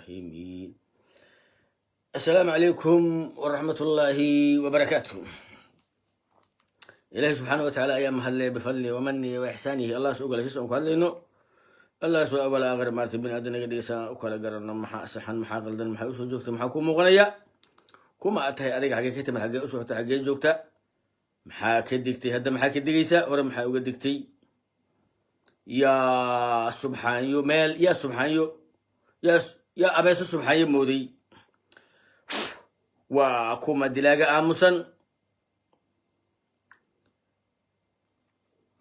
الرحيم. السلام عليكم ورحمة الله وبركاته. إلهي سبحانه وتعالى أيام هل بفضله ومنه وإحسانه الله سؤال يسوع قال إنه الله سؤال ولا غير مارتي بن أدنى قد يسا وكلا قرنا محا سحن محا قلدن محا يسوع جوكت محا كوم مغنية كوما أتهي أديك حقيقة من حقيقة يسوع حقيقة جوكتا محا كديكتي هذا محا كديكيسا ورا محا وقديكتي يا سبحان يو ميل يا سبحان يو يا أبيس سبحان يو مودي وكوما دلاجة آموسن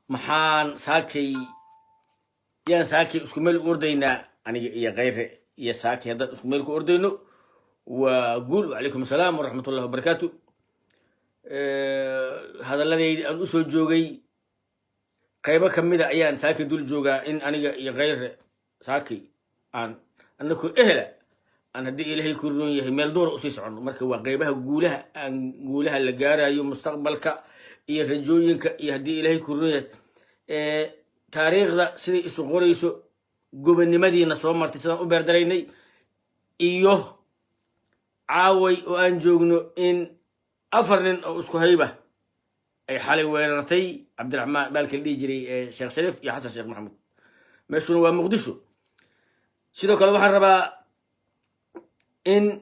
محان ساكي يا ساكي اسكمل أردينا يعني يا غير يا ساكي هذا اسكمل أردينه وقول عليكم السلام ورحمة الله وبركاته. هذا الذي أن أسوي جوجي قيبة كمدة أيان ساكي دول جوجا إن أنا يا غير ساكي أنكو إهلا أنا دي إلهي كورنو يهمل دور أسيس عنه مركب وقيبها قولها اللي جارا يوم مستقبلك يرجوينك يهدي إلهي كورنو تاريخ ذا سيدي إسوغوري إسو قبن مدينة سوى مرتسان أبردريني إيوه عاوي وأنجوغنو إن أفرن أو إسكو هيبة أي حالي ويرتي عبد الرحمن بالك اللي يجري شيخ شريف يا حسن شيخ محمد مشون ومقدشو سيدو كلا waxaan rabaa in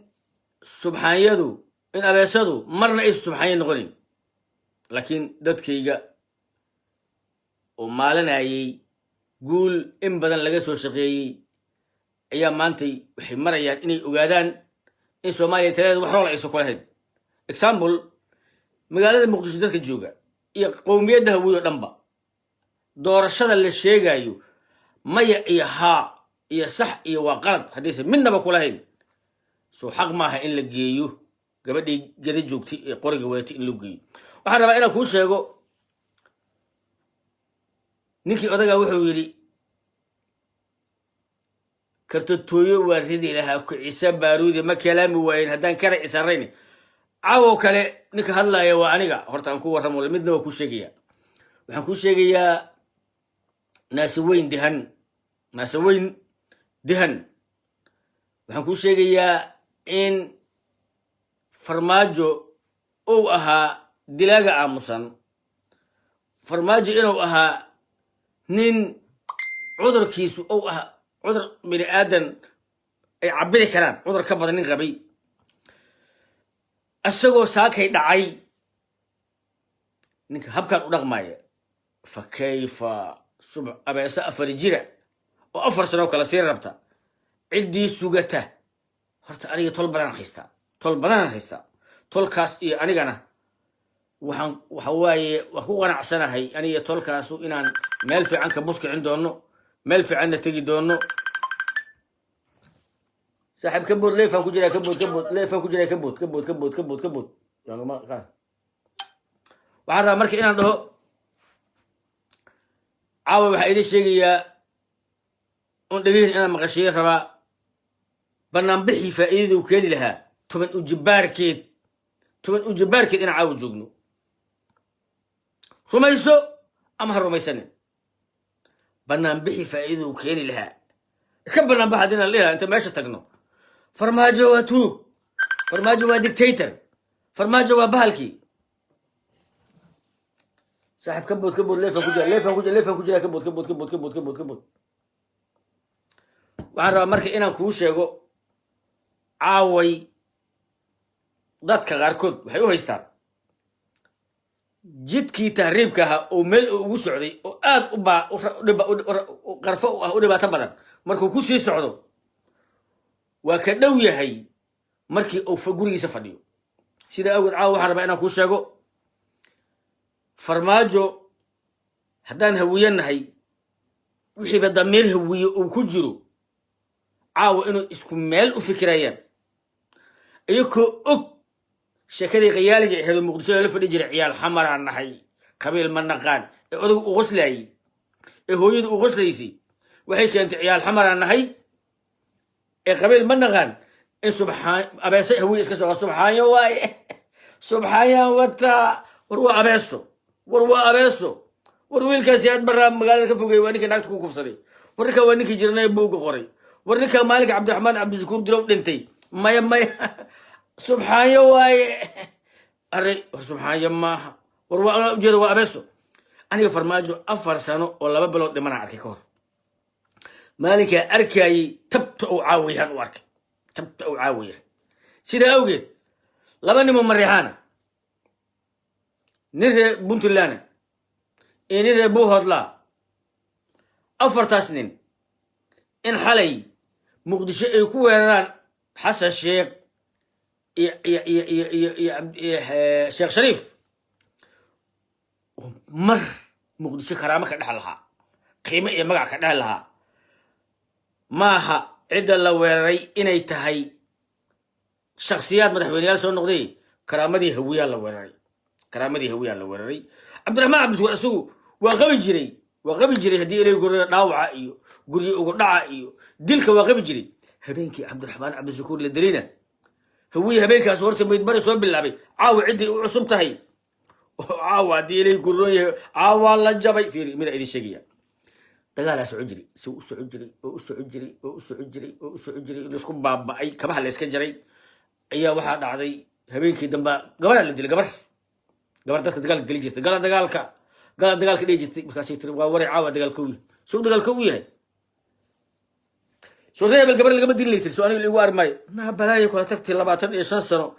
subxaaniyadu in abeesadu marna ay subxaaniye noqonin laakiin dadkayga oo maalinayay guul in badan laga soo shaqeeyay ayaa maantay waxay marayaan inay ogaadaan in Soomaaliya taladeedu wax rool ay soo kalahayd example magaalada Muqdisho dadka jooga iyo qowmiyadaha weeyo dhanba doorashada la sheegayo maya iyo haa iyo sax iyo waa qalad hadaysan midnaba kulahayn soo xaq maaha in la geeyo gabadhii gada joogtay ee qoriga weetay in la geeyo waxaan rabaa inaan kuu sheego ninkii odaga wuxuu yiri kartooyo waaridii lahaa ku ciisa baaruudi ma kalaami wayn hadaan kara isarayni caawo kale ninka hadlaaya waa aniga horta aan ku warramo midna waa ku sheegaya waxaan ku sheegayaa naasaweyn dihan waxaan ku sheegayaa in farmaajo uu ahaa dilaaga aamusan farmaajo inuu ahaa nin cudurkiisu uu ahaa cudur bini aadan ay cabiri karaan cudur ka badan nin qabay asagoo saakay dhacay ninka habkan u dhaqmaya fa kayfa subh abeesa afar jira oo afar sano kala sii rabta cidii sugata horta aniga tol badan haystaa tolkaas iyo anigana waxa waaye wax ku qanacsanahay aniga tolkaasu inaan meel fiican ka buskicin doono meel fiican tagi doono saaxib ka bood leefan ku jira ka bood waxaan rabaa marka inaan dhaho caawa waxaa idin sheegayaa un dhageyn inaan maqashiyo rabaa banaanbixii faa'iidada uu keeni lahaa toban ujibaarkeed inaan caawa joogno rumayso ama ha rumaysanin banaanbixii faa'iidada uu keeni lahaa iska banaanbax haddii aan leeyahay inta meesha tagno farmaajo waa tuug farmaajo waa dictator farmaajo waa bahalkii saaxib ka bood leefan ku jira ka bood waxaan rabaa marka inaan kuu sheego caaway dadka qaarkood waxay u haystaan jidkii tahriibka ahaa oo meel ugu socday oo aad qarfo u dhibaato badan markuu ku sii socdo waa ka dhow yahay markii uu gurigiisa fadhiyo sida awgeed caawa waxaan rabaa inaan kuu sheego farmaajo haddaan hawiyanahay wixiiba damiir hawiye uu ku jiro caawa inuu isku meel u fikirayaan iyagoo og sheekadii khiyaaliga ahayd Muqdisho la fadhi jiray ciyaal xamar aan nahay qabiil ma naqaan ee odagu u qoslayay ee hooyadu u qoslaysay waxay keentay ciyaal xamar aan nahay ee qabiil ma naqaan in subxaan abeesa hawiye iska soo subxaanya waay subxaanya wata war waa abeeso war wiilkaasi aad barra magaalada ka fogay waa ninka naagta ku kufsaday warka waa ninkii jirnay buuga qoray ورنك مالك عبد الرحمن عبد الشكور دلو دنتي ما سبحان يواي أري سبحان يما وروا جد وأبسو أنا فرماجو أفر سنة ولا ببلو دمنا عكيكور مالك أركي تبتو عاويها وارك تبتو عاويها سيدا أوجد لبني ممريحانا نرى بنت لانا نرى بوهد لا أفر تسنين إن حالي مقدش يكون حسن الشيخ شيخ شريف مر مقدش كرامة كدحلها قيمة يمقع كدحلها ماها عدة لويري إني تهي شخصيات مدحوينيال سو نقضي كرامتي هوية لويري كرامتي هوية لويري عبد الرحمن عبد السوق وغبي جري هدي إلي يقول ناوعة إيو قولي يقول ناوعة إيو دلك وغبي جري هبينك عبد الرحمن عبد الشكور للدلينا هوية هبينك أصورت ميتبري صوب باللعبي عاو عدي وعصبتهي عاو عدي إلي يقول عاو الله جابي في من أيدي الشقية دقال سعجري سعجري لسكم بابا أي كبها اللي اسكجري أي واحد عادي هبينك دنبا قبل اللي دل قبل دخل دقال دلي جت قال دقالك دي جت بكاسي تبغى وري عاو دقال كوي شو دقال كوي هاي شو رأي بالقبل اللي قبل دين ليتر سؤالي اللي وار ماي نا بلاي كل تكتي لبعتن إيش سنة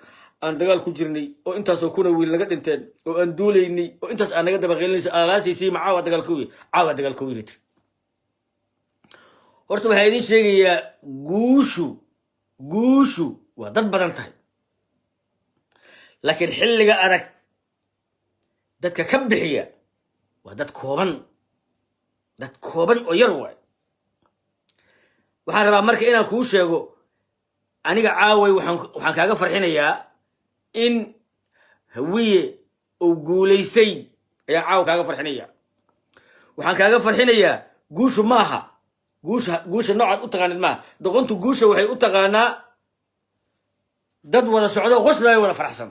أن دقال كوجرني أو أنت سكون ويل لقد أنتين أو أن دوليني أو أنت أنا قد بغيلني على سي مع دقال كوي عاو دقال كوي ليتر horta waxaa idiin sheegayaa guushu waa dad badan tahay laakiin xilliga adag dadka ka bixiya waa dad kooban oo yar waay waxaan rabaa marka inaan kuu sheego aniga caaway waxaan kaaga farxinayaa in hawiye uu guulaystay ayaa caawa kaaga farxinaya waxaan kaaga farxinayaa guushu maaha guusha noocaad u taqaanid maaha doqontu guusha waxay u taqaanaa dad wada socdo qoslay wada faraxsan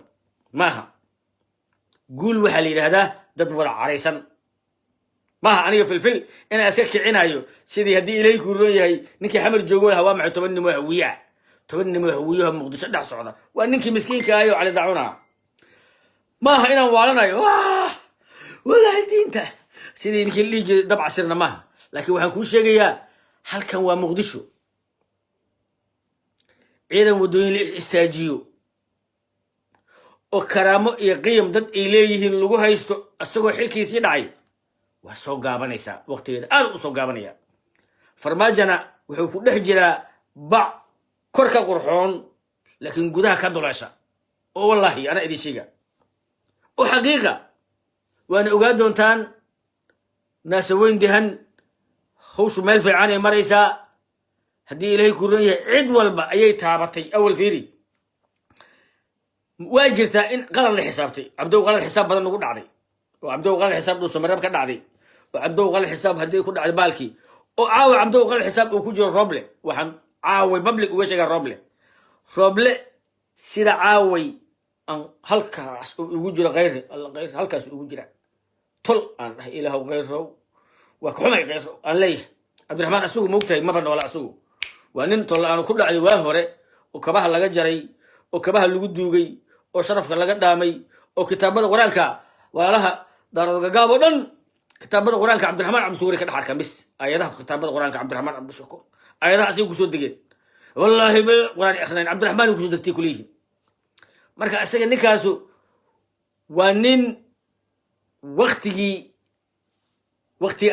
maaha guul waxaa la yidhaahdaa dad wada caraysan maaha aniga filfil inaan iska kicinayo sidii haddii ilaahay kuu roon yahay ninkii xamar joogo lahaa waa maxay 10 nimo hawiyaha muqdisho dhex socda waa ninkii miskiinka ayo cali dacuna maaha inaan waalanayo wallaahi diinta sidii ninkii dhihi jiray dab casirna maaha laakiin waxaan kuu sheegayaa halkan waa muqdisho ciidan wadooyin la istaajiyo oo karaamo iyo qiim dad ay leeyihiin lagu haysto asagoo xilkiisii dhacay waa soo gaabanaysaa waqtigeeda aad u soo gaabanaya farmaajana wuxuu ku dhex jiraa bac kor ka qurxoon laakiin gudaha ka duleesha oo wallaahi ana idin sheega oo xaqiiqa waana ogaa doontaan naasaweyn dehan hawshu meel fiican ay maraysaa haddii ilaahay ku roon yahay cid walba ayay taabatay awal fiiri waa jirtaa in qalad la xisaabtay cabdow qalad xisaab badan ugu dhacday oo cabdow qalad xisaab uu samarab ka dhacday oo cabdow qalad xisaab haddii ku dhacday baalkii oo caawa cabdow qalad xisaab uu ku jiro roble waxaan caaway public uga sheegaa roble sida caaway aan halkaas ugu jiro khayr halkaas ugu jira tol aan dhahay ilaahow khayrow waa ka xumay khayrow aan leeyahay cabdiraxmaan asugu moogtahay maba noola asugu waa nin tol aan ku dhacday waa hore oo kabaha laga jaray oo kabaha lagu duugay oo sharafka laga dhaamay oo kitaabada quraanka walaalaha daarada gaabo dhan kitaabada quraanka cabdiraxmaan cabdishukuur ka dhaxarkan bis ayadaha kitaabada quraanka cabdiraxmaan cabdishukuur ayadaha asigu ku soo degeen wallahi bil quraan akhrin cabdiraxmaan ku soo degtay kuliyi marka asaga ninkaasu waa nin waqtigii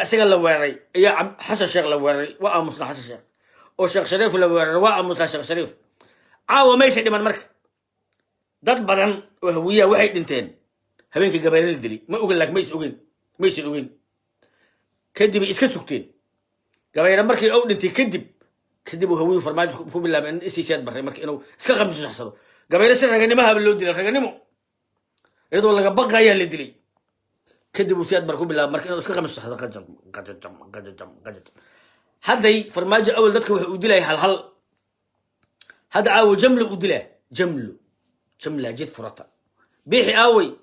asaga la weeraray ayaa xasan sheekh la weeraray waa aamusna xasan sheekh oo sheekh shariif la weeraray waa aamusna sheekh shariif caawa meesha dhiman marka dad badan oo hawiya waxay dhinteen habeenkii gabayl dili ma ogan laak maysan ogeyn kadib iska sugteen gabayra markii uu dhintay kadib uu hawiyu farmaajo ku bilaabay in isiisaad baray markii inuu iska qabso saxsado gabayra si raganimaha loo dilay raganimo iyadoo laga baqayaa la dilay kadib uu siyaad bar ku bilaabay markii inuu iska qabso saxsado qajam hadday farmaajo awal dadka wuxuu u dilay hal هذا عاوي جملة ودله جملة جد فرطة بيحي عاوي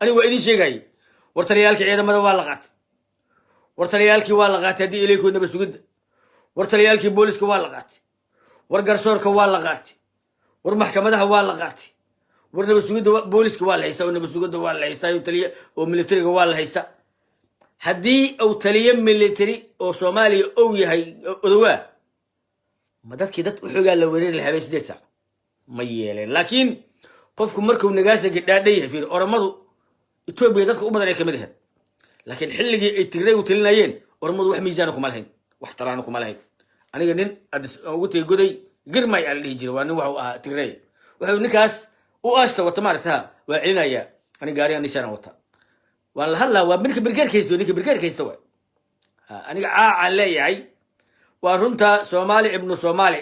أنا وإيدي شيء جاي ورتليالك عيدا ماذا والغات هدي إليكم نبي سجد ورتليالك بوليسك والغات war garsoorka waa la qaatay war maxkamadaha waa la qaatay war nabad sugidda booliska waa la haystaa oo nabad sugidda waa la haystaa oo taliya oo militariga waa la haystaa haddii uu taliya military oo Soomaaliya uu yahay odawaa ma dadkii dad u xogaa la weerari lahaa habeen 8 saac ma yeeleen laakiin qofku markuu nagaasa gidhaadhay fiir oramadu Itoobiya dadku u badan ay kamid yahay laakiin xilligii ay Tigray u talinayeen oramadu wax miisaan kuma lahayn wax taraan kuma lahayn aniga nin ugu tagay goday girmay aan dhihi jiray waa nin waxa ah Tigray waxa ninkaas u aasta wata maaragtaa waa celinaya aniga gaariga nisana wata waan la hadlaa waa ninka birgeerkaysto waa aniga aan leeyahay waa runta Soomaali ibnu Soomaali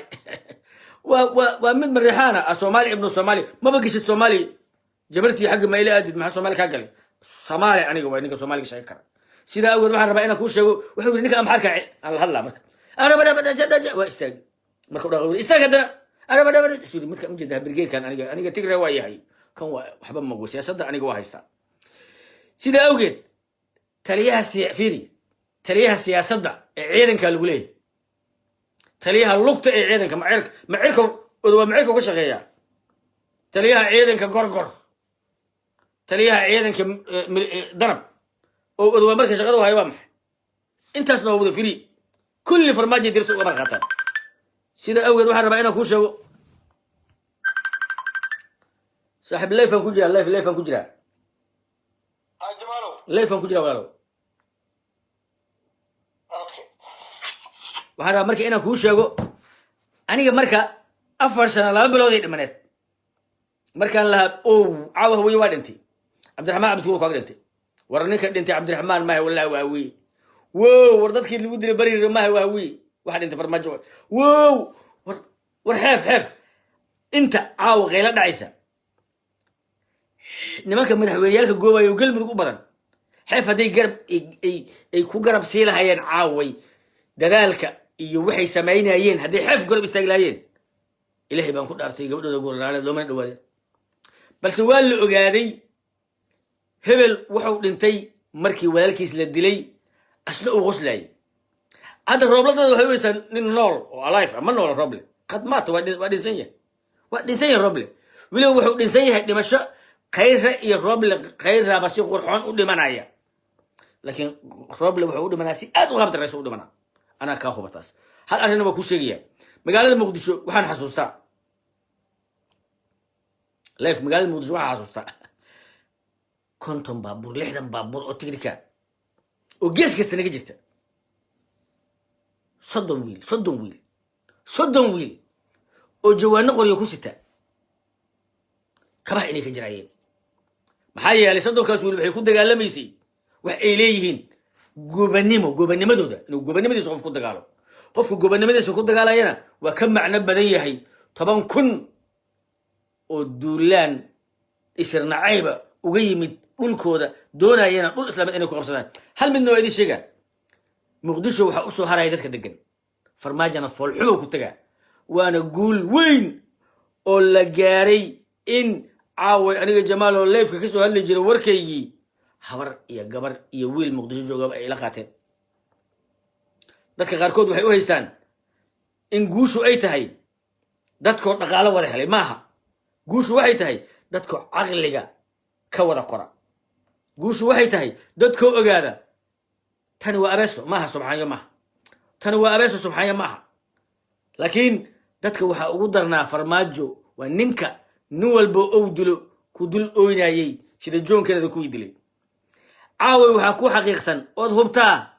waa mid marixaana Soomaali ibnu Soomaali ma bagishid Soomaali jabartii xaq ma ila aadid ma Soomaali ka galay Soomaali aniga waa ninka Soomaali ka shaqeeya sida awgeed waxaan rabaa inaan ku sheego wuxuu yiri ninka amxarka aan la hadlaa marka ana bada jada waa istaag marka dhaaqo istaag hadana ana bada suri marka mujida birgeerkan aniga Tigray waa yahay kan waxba ma go'ay siyaasadda aniga waa haystaa sida awgeed taliyaha siyaasadda ee ciidanka lagu leeyahay taliyaha lugta ee ciidanka macirka ka shaqeeya taliyaha ciidanka gorgor taliyaha ciidanka darab oo odwa marka shaqada waa maxay intaasna waa wada firi kulli farmaajo dirto uga marqataan sida awgeed waxaan rabaa inaan ku sheego saaxib leefan ku jira leefan ku jira leefan ku jira walaalo waxaan rabaa marka inaan kuu sheego aniga marka 4 sano 2 bilood ay dhimaneed markaan lahaa caawa way waa dhintay Cabdiraxmaan Abdul Qadir dhintay war ninka dhintay Cabdiraxmaan ma wallahi waa wi war dadkii lagu dilay bariir ma waa wi waxa dhintay farmaajo war xeef inta caawa qeyla dhacaysa nimanka madaxweyneyaalka goobayo galmudug u badan xeef haday garab ay ku garab siilahayeen caaway dadaalka iyo waxay sameynayeen haday xeef garab istaaglayeen ilaahay baan ku dhaartay gabadhooda goolaale looma dhawaadeen balse waa la ogaaday hebel wuxuu dhintay markii walaalkiis la dilay asna uu qoslay hadda roobladooda waxay weysan nin nool oo alive ama nool roble qad maata waa dhinsan yahay roble waliba wuxuu dhinsan yahay dhimasho khayra iyo roble khayra basi qurxoon u dhimanaya laakiin roble wuxuu u dhimanaa si aad u qabta raasuu u dhimanaa ana ka hubataas hal arrin waa ku sheegaya magaalada Muqdisho waxaan xasuustaa magaalada Muqdisho waxaan xasuustaa konton baabuur 60 baabuur oo tignika oo gees kasta naga jirta 30 wiil oo jawaano qoryo ku sita kabaha inay ka jiraayeen maxaa yeelay 30kaas wiil waxay ku dagaalamaysi wax ay leeyihiin gobanimadooda inuu gobannimadiisa qof ku dagaalo qofku gobannimadiisa ku dagaalayana waa ka macno badan yahay 10,000 oo duulaan isirnacayba uga yimid dhulkooda doonayana dhul islaamid inay ku qabsadaan hal midna waa idin sheegaa Muqdisho waxa u soo haray dadka degan farmaajana foolxumo ku tagaa waana guul weyn oo la gaaray in caaway aniga Jamaal oo leefka ka soo hadli jiray warkaygii habar iyo gabar iyo wiil Muqdisho jooga ay la qaateen dadka qaarkood waxay u haystaan in guushu ay tahay dadkoo dhaqaale wada helay maaha guushu waxay tahay dadkoo aqliga ka wada qora guushu waxay tahay dadkoo ogaada tani waa abeeso maaha subxaaniyo maaha laakiin dadka waxa ugu darnaa farmaajo waa ninka nin walba oo dilo ku dul ooynayay sida joonkeeda ku dilay caaway waxa ku xaqiiqsan oo hubtaa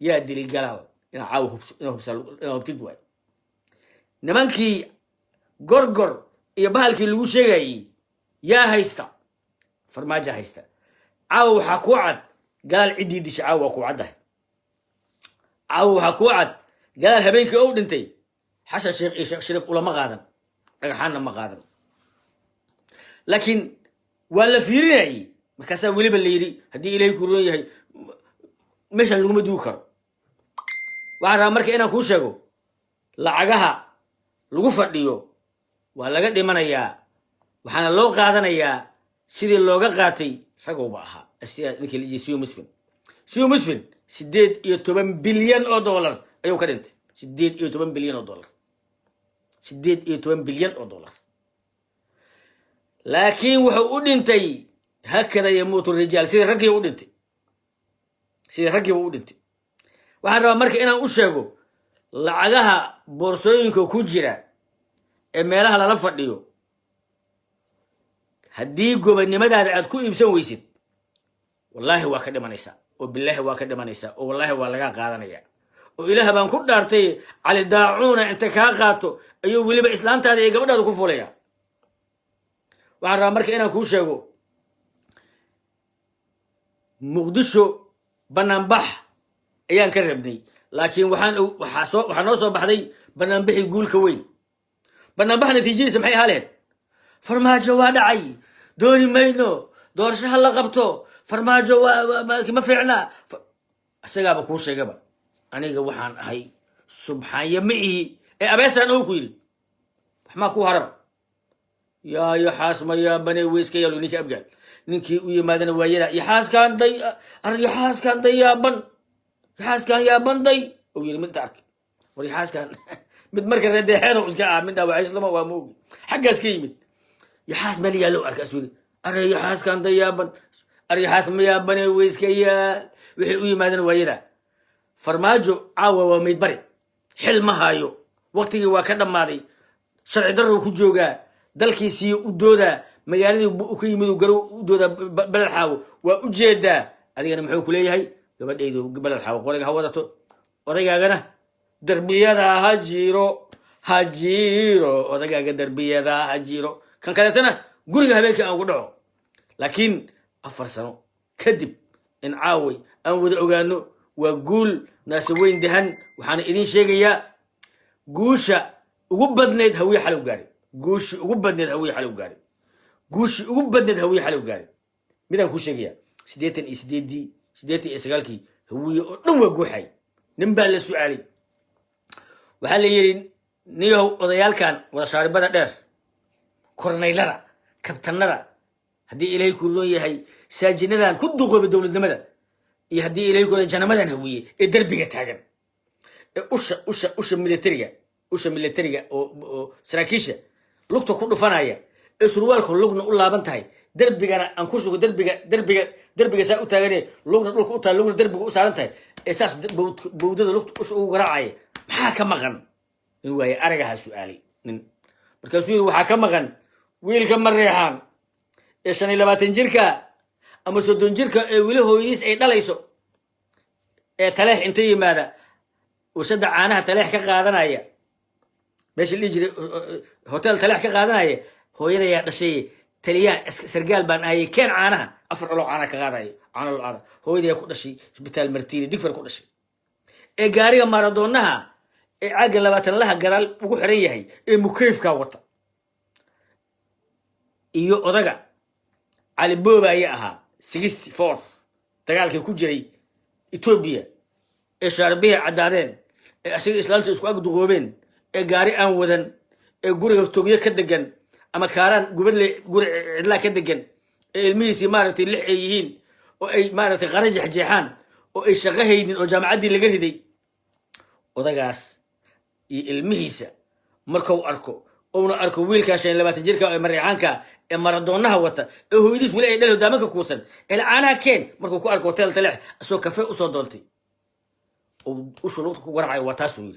yaa dilay galaal ina caaw hubtid waay nimankii gorgor iyo bahalkii lagu sheegayay yaa haysta farmaajo haysta caaw waxa ku cad galaal cidii dishay caaw ku cadahay caaw waxa ku cad galaal habeenkii oo dhintay xasha sheekh shariif ulama qaadan dhagaxana ma qaadan laakiin waa la fiirinayay markaas waliba la yiri hadii ilaahay ku roon yahay meeshan lagu ma duubi karo waxaan rabaa marka inaan kuu sheego lacagaha lagu fadhiyo waa laga dhimanayaa waxaana loo qaadanayaa sidii looga qaatay ragowba ahaa ninkii la yidhi Siyo Musfin 18 bilyan oo dollar ayuu ka dhintay 18 bilyan oo dollar 8 bilyan oo dollar laakiin wuxuu u dhintay hakada yamuutu rijaal sida raggii u dhintay waxaan rabaa marka inaan u sheego lacagaha boorsooyinka ku jira ee meelaha lala fadhiyo haddii gobonnimadaada aad ku iibsan weysid wallaahi waa ka dhimanaysaa oo bilaahi waa ka dhimanaysaa oo wallaahi waa lagaa qaadanayaa oo ilaah baan ku dhaartay cali daacuuna inta kaa qaato ayuu weliba islaantaada iyo gabadhaada ku fulaya waxaan rabaa marka inaan kuu sheego muqdisho banaanbax ayaan ka rabnay laakiin waxaa noo soo baxday banaanbaxii guulka weyn banaanbax natiijadiisa maxay ahaa lahayd farmaajo waa dhacay dooni mayno doorashaha la qabto farmaajo ma fiicna isagaaba kuu sheegaba aniga waxaan ahay subxaanya ma ihi ee abeesaan oo ku yidhi waxmaa ku haraba yaa yaxaas ma yaabane weyska yaalo ninka abgaal ninkii u yimaadana waayada yaxaaskan yaabanday ou yidhi midta arkay war yaxaaskan mid marka reedeexeedo iska ah midhaa waxayslama waa moogi xaggaas ka yimid yaxaas meel yaallo arkaas yidhi arre yaxaaskan dayaaban aryaxaas ma yaabane weyska yaal wixii u yimaadana waayada farmaajo caawa waa mayd bari xil ma haayo waqtigii waa ka dhammaaday sharci darrow ku joogaa dalkiisii u doodaa magaaladii u ka yimid garow u doodaa beled xaawo waa u jeedaa adigana muxuu ku leeyahay gabadhaydu beled xaawo qoriga ha wadato odaygaagana darbiyada ha jiro odagaaga darbiyada ha jiro kan kaleetana guriga habeenkii aan ugu dhaco laakiin 4 sano kadib in caaway aan wada ogaano waa guul naasi weyn dahan waxaana idin sheegayaa guusha ugu badneed hawiye xalow gaari midaan kuu sheegayaa 88 hawiye oo dhan waa guuxay nin baa la su'aalay waxaa la yidhi niyow odayaalkan wada shaaribada dheer kornaylada kabtanada haddii ilaahay ku roon yahay saajinadan ku duqooba dowladnimada iyo haddii ilaahay ku roon janamadan hawiye ee derbiga taagan ee usha militariga oo saraakiisha lugta ku dhufanaya ee surwaalku lugna u laaban tahay derbigana aan ku sugo derbiga saa u taagan lugna dhulka u tahay lugna derbiga u saaran tahay ee saas bowdada lugta usha ugu garaacaya maxaa ka maqan nin waaye aragaha su'aalay nin markaasuu yidhi waxaa ka maqan wiilka mareexaan ee 25 jirka ama 30 jirka ee weli hooyadiis ay dhalayso ee taleex inta yimaada warshada caanaha taleex ka qaadanaya meesha la jiray hotel taleex ka qaadanaya hooyada yaa dhashay taliyaan sargaal baan ahay keen caanaha 4 dhalo caana ka qaadaya caana loo hooyada ku dhashay isbitaal martiini digfar ku dhashay ee gaariga maradoonaha ee caaga 20 laha gadaal ugu xiran yahay ee mukayfka wata iyo odaga cali booba ayaa ahaa 64 dagaalkii ku jiray Ethiopia ee shaarbiya cadaadeen ee asiga islaanta isku ag duqoobeen ee gaari aan wadan ee guriga togyo ka degan ama kaaraan guri cidla ka degan ee ilmihiisii maaragtay lix ay yihiin oo ay maaragtay qarax jeexaan oo ay shaqo haynin oo jaamacaddii laga riday odagaas iyo ilmihiisa markuu arko oona arko wiilka 25 jirka ee mareexaanka ee maradoonaha wata ee hooyadiis weli ay dhalo daamanka kuusan ee caanaha keen markuu ku arko hotel taleex asoo kafe u soo doontay oo u shuluud ku garacayo waa taas weey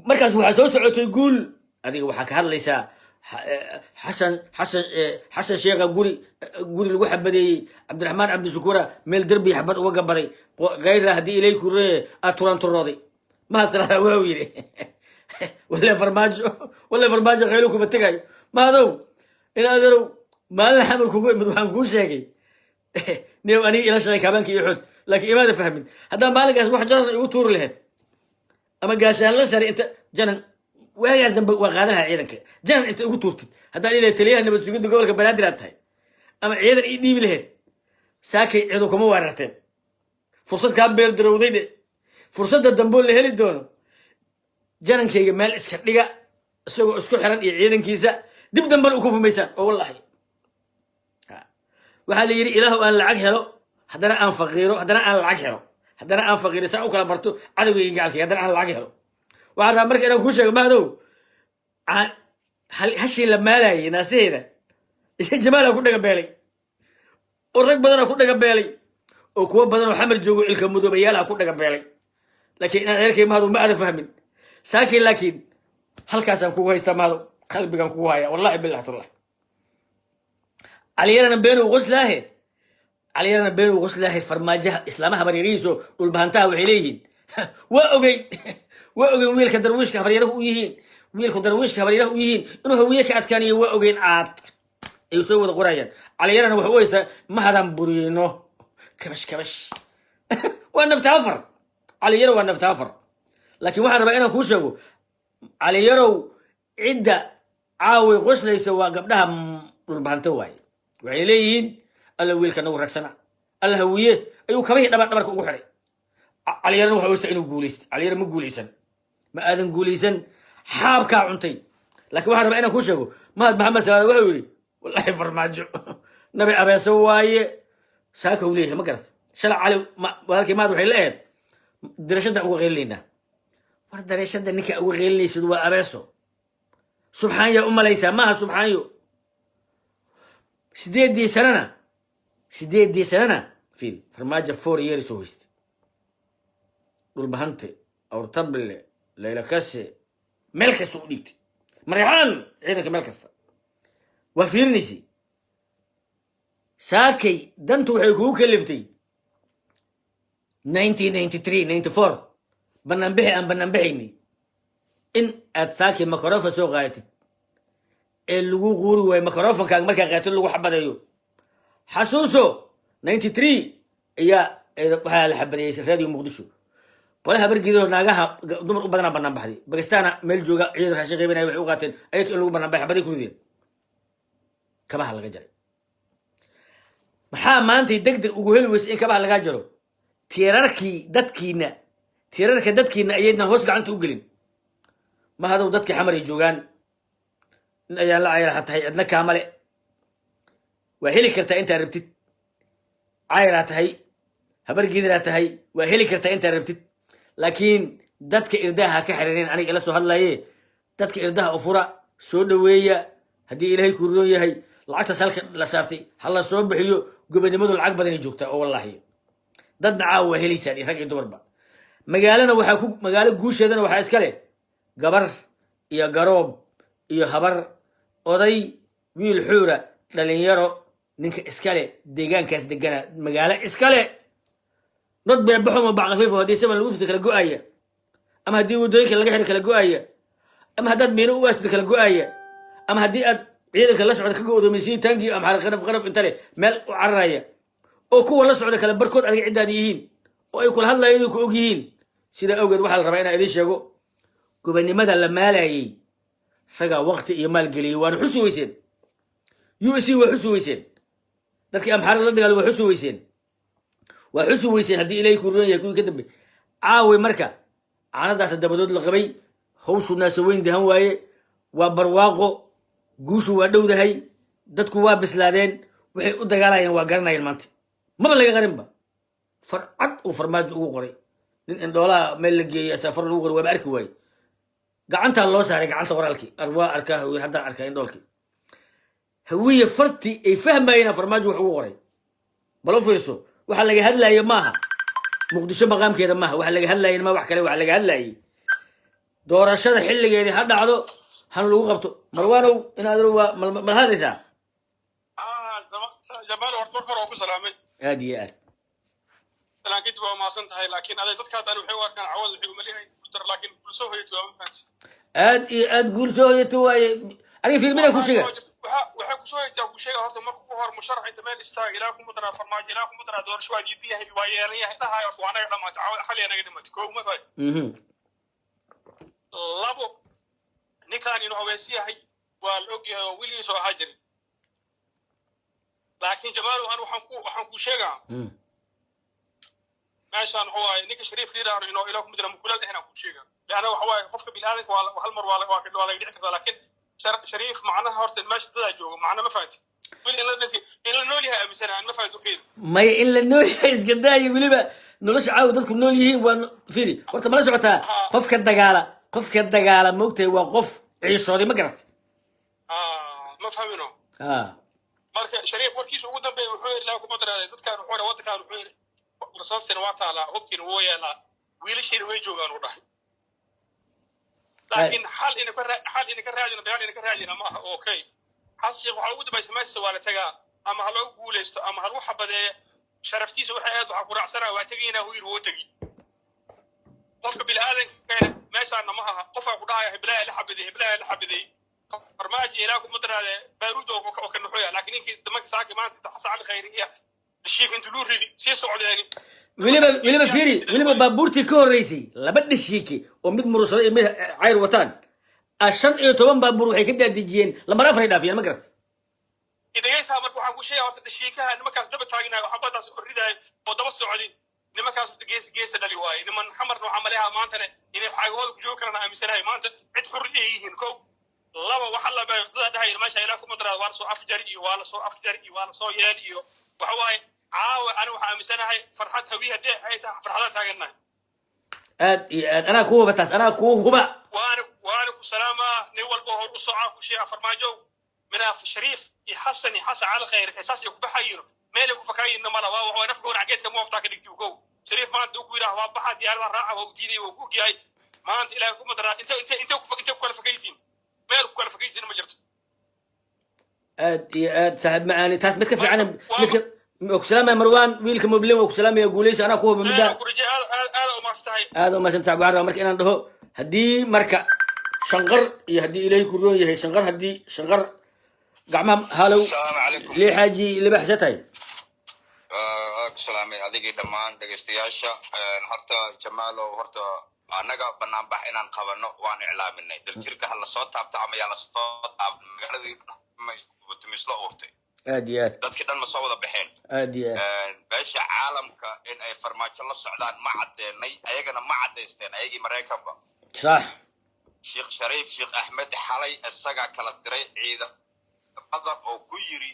markaas waxaa soo socotay guul adiga waxaa ka hadlaysaa xasan sheekha guri lagu xabadeeyey cabdiraxmaan cabdishakuura meel derbi xabad uga gabaday kayra haddii ilay ku ree aad turanturooday mahad salaada waa yidhi wala farmaajo khaylo kuma tegayo maadow in adeerow maalin xamar kugu imid waxaan kuu sheegay niyow aniga ila shaqay kaabanka iyo xod laakiin imaada fahmin haddaan maalinkaas wax janan igu tuuri lahayd ama gaashaan la sari inta janan waagaas dambe waa qaadanaha ciidanka janan inta igu tuurtid haddaan ilaa taliyaha nabad sugidda gobolka banaadir aad tahay ama ciidan ii dhiibi lahayd saakay ciidu kuma weerarteen fursad kaa beerdarowday dhe fursadda damboo la heli doono janankayga meel iska dhiga isagoo isku xiran iyo ciidankiisa dib dambana u ku fumaysaan oo wallahi waxaa la yidhi ilaahu aan lacag helo haddana aan faqiiro haddana aan lacag helo haddana aan faqiiro saa u kala barto cadowgayga gacalkay haddana aan lacag helo وعارف مركي أنا كوشة ما هذو هالشي لما لاي ناسينا إيش جماله كنا قبالي والرق بدنا كنا قبالي وكوب بدنا حمل جو الكمدو بيالها كنا قبالي لكن أنا هيك ما هذو ما أعرف فهمين ساكن لكن هل كاسم كوها يستمر قلبي كان كوها والله بالله الله علينا بينه وغسله علينا بينه وغسله فرماجه إسلامها بريريسو والبهنتها وعليهن وأوجي ويلك درويش كهبريره ويهين ويلك درويش كهبريره ويهين إنه هويك أتكاني وأوجين عاد يسوي القرية علينا وحويسه ما هذا برينه كبش وأنا فتافر علينا وأنا فتافر لكن واحد ربعنا كوشوا على يرو عدة عاوي غسل يسوى قبلها البهنتواي وعليين الله ويلك نور سنة الله هويه أيوة كمية دبر كوكو حري على يرو حويسه إنه جوليست على يرو مجوليسن ما آذن جوليسن حاب كعنتي لكن واحد ربعنا كوشوا ما محمد سلام وحوري والله فرماجو نبي أبي سواي ساكو ليه ما قرت شلع على ولكن ما دوحي الآن درشة أو غير لنا ورد نك أو غير لي سدوا أبيسو سبحان يا أم ليس ماها سبحان يو سديد دي سنة في فرماجة 4 years وهست والبهنتي أو طبل ليلة كاسي ملكس وديك مريحان عيدك ملكس وفيرنسي ساكي دنتو حيكو كلفتي 1993 94 بننبحيني إن أتساكي مكروفة سو غايتت اللغو غوري وي مكروفة كان مركا غايت اللغو حبادة يو حسوسو 93 إيا الحبادة راديو مقدشو قولها برقيدو ناقاها دمر أبادنا بننبحدي باكستانا ميل جوغا عيد راشي غيبنا يوحي وغاتين أيك اللغو بننبحي حبادي كودين كباها لغا جاري maxaa maanta degdeg ugu heli weys in kabaha laga jaro tiirarka dadkiina ayayna hoos gacanta u gelin ma hadaw dadka xamar ay joogaan in ayaan la cayra tahay cidna kaamale waa heli kartaa inta rabtid cayra tahay habar giidra tahay waa heli kartaa inta rabtid laakiin dadka irdaha ka xiriireen aniga ila soo hadlaye dadka irdaha u fura soo dhaweeya hadii ilaahay ku roon yahay lacagta salka la saartay hal soo bixiyo gobonimadu lacag badan ay joogtaa oo wallahi dadna caawa helisaan rag iyo dumarba magaalana waxa ku magaalo guusheedana waxa iska leh gabar iyo garoob iyo habar oday wiil xuura dhalinyaro ninka iska leh deegaankaas degana magaalo iska leh dad bay baxo baa qafiifo hadii saban lagu fita kala go'aya ama hadii wadooyinka laga xir kala go'aya ama hadad meeno u waasida kala go'aya ama hadii aad ciidanka la socda ka go'doomisay tangi am xal qaraf inta leh meel u cararaya oo kuwa la socda kala barkood adiga cidaad yihiin oo ay kula hadlayeen ku og yihiin sida awgeed waxa la rabaa in ay idin sheego gobonimada la maalayay raga waqti iyo maal galiyay waan xusu weyseen USC waa xusu weyseen dadkii am xal la dagaal waa xusu weyseen hadii ilaahay ku roon yahay ku ka dambe caawi marka aanadaas dabadood la qabay hawshu naas weyn dahan waaye waa barwaaqo guushu waa dhowdahay dadku waa bislaadeen waxay u dagaalayeen waa garanayeen maanta maba laga qarinba farcad uu farmaajo ugu qoray nin indhoolaha meel la geeyay safar ugu qoray waa arki waay gacanta loo saaray gacanta qoraalkii arwaa arkaa uu hadda arkaa indhoolkii hawiye farti ay fahmayeen farmaajo wax ugu qoray bal fiirso waxa laga hadlayo maaha muqdisho maqaamkeeda maaha waxa laga hadlayo ma wax kale waxa laga hadlayo doorashada xilligeedii ha dhacdo هل لو قبته مروانو إن هذا هو مل هذا ساعة جمال ورطور كروك سلامي هادي يا لكن تبغى ما صنت هاي لكن هذا تذكرت أنا بحوار كان عوض الحكومة اللي هي قلت لكن كل سوء هي تبغى ما أد قول سوء يتوه أنا في المدة كل شيء وحكوا سوء يتوه كل شيء هذا مركو هار مشرع أنت مال استاء إلىكم مدرى فرماج إلىكم مدرى دور شوي جدية هي ويانا هي هاي وأنا لما تعود حاليا أنا قدمت كوم مثلا لابو نكان إنه أوسيه هي والأوجي ويلي سو هاجري لكن جماله أنا وحنكو شيء ماشان هو نيك شريف ليرا إنه إلىكم مدرى مقولة هنا كل شيء لأنه هو خف بالآلك وهالمر ولا يدري كذا لكن شريف معنا هارت الماش تلاجو معنا ما فات إلا نوليها مثلا ما فاتوا كده ما إلا نوليها إسقداي يقولي بقى نولش عاودتكم نوليه وفيري ورت ما لسعتها قف كالدجالة قف كدقالة موقتي وقف عيشوري ما قرأت ما فهمينه marka shariif warkiisa ugu dambeeyay wuxuu yiri ilaa ku madraday dadkan wuxuu yiri waddankan wuxuu yiri rasaastina waa taala hubkiina wuu yeelaa wiilashiina way joogaan u dhahay laakiin hal in ka raadina bayaan in ka raadina ma aha okay xasiiq waxa ugu dambeeyay meesha waa la tagaa ama hal ugu guuleysto ama hal waxa badeeya sharaftiisa waxay aad waxa ku raacsanaa waa tagiina uu yiri wuu tagi qofka bil aadanka meeshaana ma aha qofka ku dhaaya hiblaa la xabiday برماجي إلى كم مدرة بارود وكان حويا لكن إنك دمك ساعة ما تحصل على خيرية الشيف أنت لور هذي سيسو على ولما فيري ولما بابورتي كور رئيسي لابد الشيكي ومد مرسل عير وطن عشان يتوان بابور وحي كده ديجين لما رافع يدافع ما قرأت إذا جاي سامر وحنا كل شيء عرفت الشيكة إنما كاس دبت تاجنا وحبات الردا ودبس السعودي إنما كاس جيس اللي واي إنما حمر وعملها ما أنت إن حاجات جوكرنا أمسنا ما أنت ادخل إيه هنكو laba waxa la baayay dhahay meesha ilaa ku madraa waan soo afjar iyo wala soo afjar iyo wala soo yeel iyo waxa way caawa ana waxa aamisanahay farxad hawiya dee ay tahay farxada taaganay aad ana ku hubatas ana ku huba waana ku salaama nin walba hor u soo ku sheey farmaajo mina shariif iyo xasan ala khayr asaas ku baxayno meel ku fakayno mala waa nafka warageedka mu waqta ka dhigtay ko shariif ma duu ku yiraahdo waa baxa diyaarada raaca oo diiday oo ku giyay maanta ilaa ku madraa inta ku kala fakaysin مال كل فقيس ما جرت اد سعد معاني تاس متكف عنا وكسلام يا مروان ويلكم مبلين وكسلام يا قوليس انا كوه بمدا هذا ما استحي هذا ما سنتع بعرا مرك انا ندهو هدي مركا شنقر يهدي الي كرون يهي شنقر هدي شنقر قعمام هالو السلام عليكم لي حاجي اللي بحثتي السلام عليكم دمان دغستياشا هرتا جمال هرتا anaga banaanbax inaan qabano waan iclaaminay daljirka hal soo taabta ama yaa la soo taab magaaladii mislo urtay aad dadkii dhan ma soo wada baxeen aad beesha caalamka in ay farmaajo la socdaan ma cadeynay ayagana ma cadeysteen ayagii Mareykanba صح sheekh shariif sheekh ahmed xalay isaga kala diray ciidamada oo ku yiri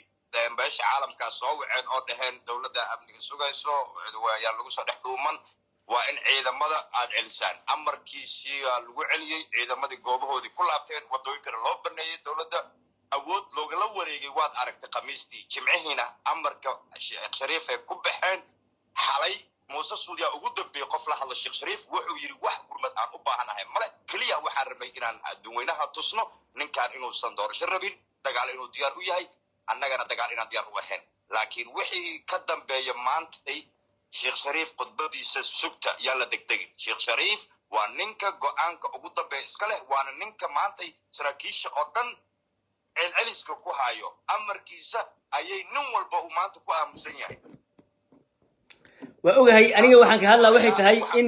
beesha caalamka soo waceen oo dhaheen dawladda amniga sugayso yaa lagu soo dhex dhuuman waa in ciidamada aad celisaan amarkiisii lagu celiyay ciidamadii goobahoodii ku laabteen wadooyinka loo baneeyay dawladda awood looga wareegay waad aragtay qamiistii jimcihiina amarka sheekh shariif ay ku baxeen xalay muuse suudiya ugu dambeeyay qof la hadla sheekh shariif wuxuu yiri wax gurmad aan u baahanahay male kaliya waxaan rabay inaan dadweynaha tusno ninkaan inuu san doorasho rabin dagaal inuu diyaar u yahay annagana dagaal inaan diyaar u ahayn laakiin wixii ka dambeeya maantay sheekh shariif qodbadiisa sugta yalla degdegin sheekh shariif waa ninka go'aanka ugu dambeeya iska leh waana ninka maantay saraakiisha oo dhan celceliska ku hayo amarkiisa ayay nin walba uu maanta ku aamusan yahay waa ogahay aniga waxaan ka hadlaa waxay tahay in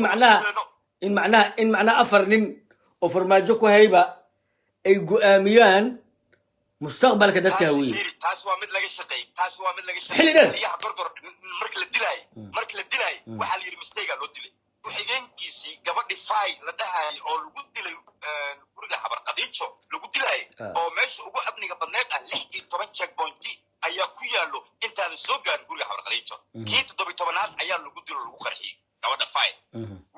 macnaha afar nin oo farmaajo ku hayba ay go'aamiyaan mustaqbalka dadka hawiye taas waa mid laga shaqeeyay xilli dheer marka la dilay waxa la yiri mistake loo dilay ku-xigeenkiisii gabadhi fay la dhahay oo lagu dilay guriga xabar qadiijo lagu dilay oo meesha ugu abniga badneed ah 16 checkpoint ayaa ku yaalo intaada soo gaarin guriga xabar qadiijo kii 17aad ayaa lagu dilo lagu qarxiyay gabadha fay